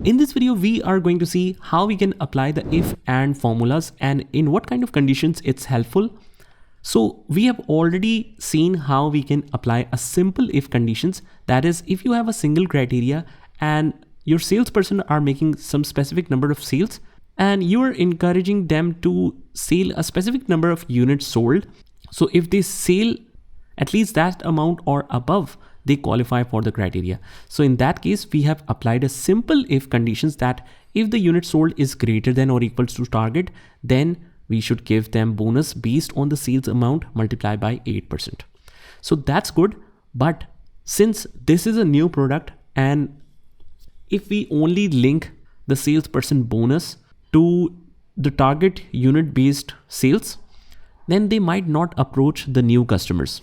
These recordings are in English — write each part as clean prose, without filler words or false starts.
In this video, we are going to see how we can apply the if and formulas and in what kind of conditions it's helpful. So we have already seen how we can apply a simple if conditions. That is, if you have a single criteria and your salesperson are making some specific number of sales and you are encouraging them to sell a specific number of units sold. So if they sell at least that amount or above, they qualify for the criteria. So in that case, we have applied a simple if conditions that if the unit sold is greater than or equals to target, then we should give them bonus based on the sales amount multiplied by 8%. So that's good. But since this is a new product and if we only link the salesperson bonus to the target unit based sales, then they might not approach the new customers.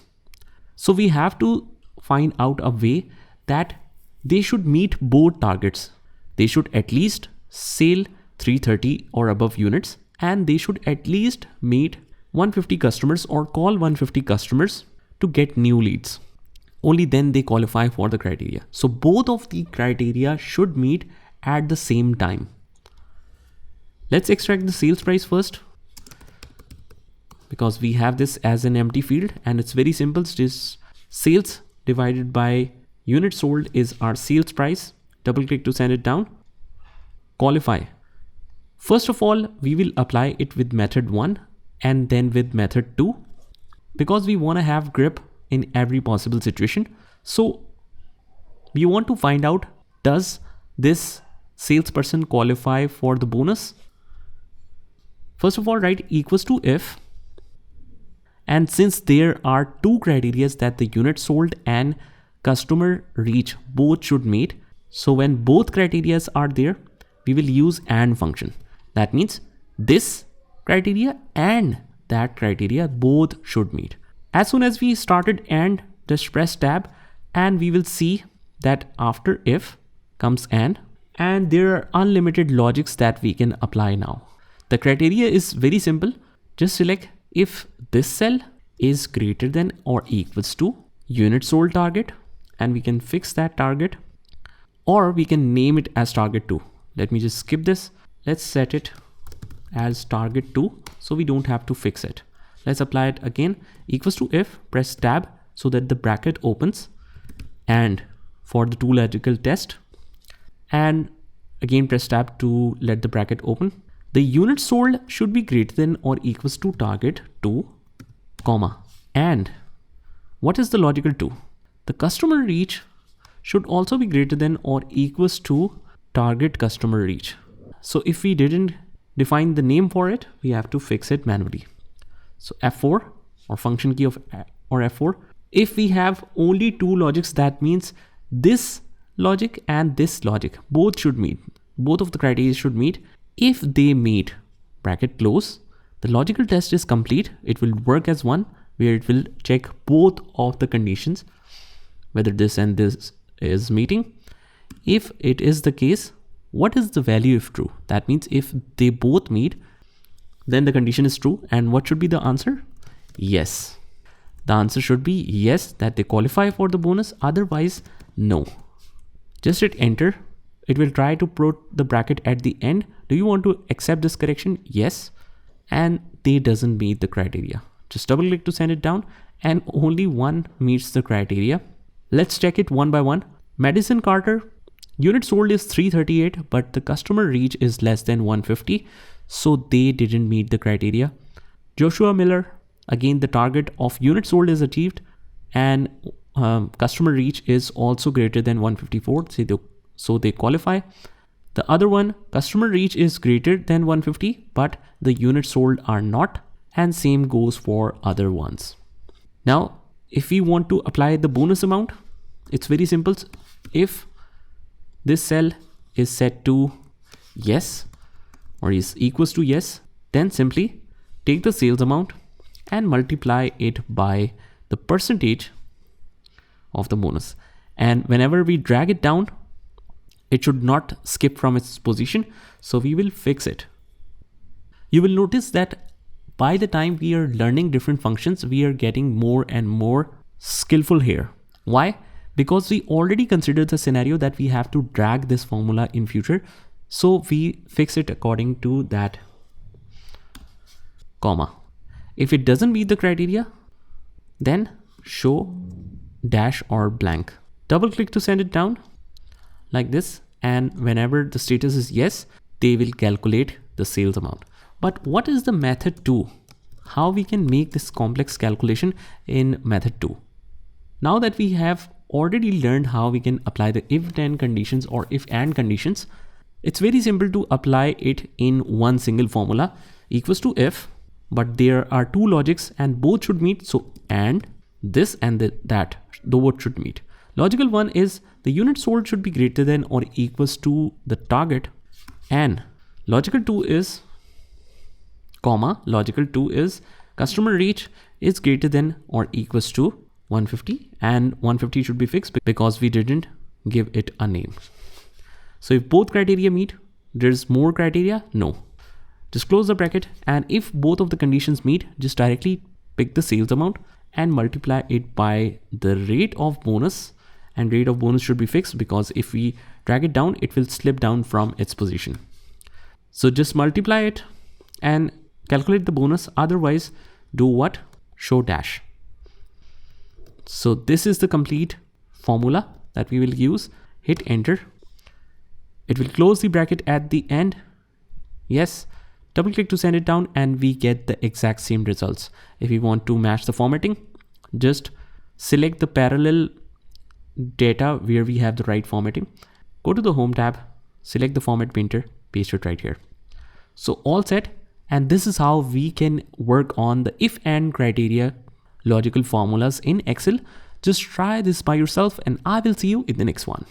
So we have to find out a way that they should meet both targets. They should at least sell 330 or above units, and they should at least meet 150 customers or call 150 customers to get new leads. Only then they qualify for the criteria. So both of the criteria should meet at the same time. Let's extract the sales price first, because we have this as an empty field and it's very simple. Just sales divided by units sold is our sales price. Double click to send it down. Qualify. First of all, we will apply it with method 1 and then with method 2 because we want to have grip in every possible situation. So we want to find out, does this salesperson qualify for the bonus? First of all, write equals to if. And since there are two criteria that the unit sold and customer reach both should meet, so when both criteria are there, we will use AND function. That means this criteria and that criteria both should meet. As soon as we started AND, just press tab and we will see that after if comes AND, and there are unlimited logics that we can apply now. The criteria is very simple. Just select if this cell is greater than or equals to unit sold target, and we can fix that target, or we can name it as target 2. Let me just skip this. Let's set it as target 2 so we don't have to fix it. Let's apply it again. Equals to if, press tab so that the bracket opens, and for the two logical test, and again press tab to let the bracket open. The unit sold should be greater than or equals to target 2, comma. And what is the logical 2? The customer reach should also be greater than or equals to target customer reach. So if we didn't define the name for it, we have to fix it manually. So F4 or function key of or F4. If we have only two logics, that means this logic and this logic both should meet. Both of the criteria should meet. If they meet, bracket close, the logical test is complete. It will work as one where it will check both of the conditions, whether this and this is meeting. If it is the case, what is the value if true? That means if they both meet, then the condition is true. And what should be the answer? Yes. The answer should be yes, that they qualify for the bonus. Otherwise, no. Just hit enter. It will try to put the bracket at the end. Do you want to accept this correction? Yes. And they doesn't meet the criteria. Just double click to send it down, and only one meets the criteria. Let's check it one by one. Madison Carter, unit sold is 338, but the customer reach is less than 150. So they didn't meet the criteria. Joshua Miller, again, the target of unit sold is achieved and customer reach is also greater than 154. So they qualify. The other one, customer reach is greater than 150, but the units sold are not, and same goes for other ones. Now, if we want to apply the bonus amount, it's very simple. If this cell is set to yes or is equals to yes, then simply take the sales amount and multiply it by the percentage of the bonus. And whenever we drag it down, it should not skip from its position. So we will fix it. You will notice that by the time we are learning different functions, we are getting more and more skillful here. Why? because we already considered the scenario that we have to drag this formula in future. So we fix it according to that comma. If it doesn't meet the criteria, then show dash or blank. Double click to send it down like this. And whenever the status is yes, they will calculate the sales amount. But what is the method 2? How we can make this complex calculation in method 2? Now that we have already learned how we can apply the if then conditions or if and conditions, it's very simple to apply it in one single formula equals to if, but there are two logics and both should meet. So and this and that, both should meet. Logical one is the unit sold should be greater than or equals to the target, and logical 2 is comma, logical 2 is customer reach is greater than or equals to 150, and 150 should be fixed because we didn't give it a name. So if both criteria meet, there's more criteria, no. Just close the bracket, and if both of the conditions meet, just directly pick the sales amount and multiply it by the rate of bonus, and rate of bonus should be fixed because if we drag it down, it will slip down from its position. So just multiply it and calculate the bonus. Otherwise, do what? Show dash. So this is the complete formula that we will use. Hit enter. It will close the bracket at the end. Yes. Double click to send it down and we get the exact same results. If we want to match the formatting, just select the parallel data where we have the right formatting. Go to the home tab, select the format painter, paste it right here. So all set. And this is how we can work on the if and criteria logical formulas in Excel. Just try this by yourself and I will see you in the next one.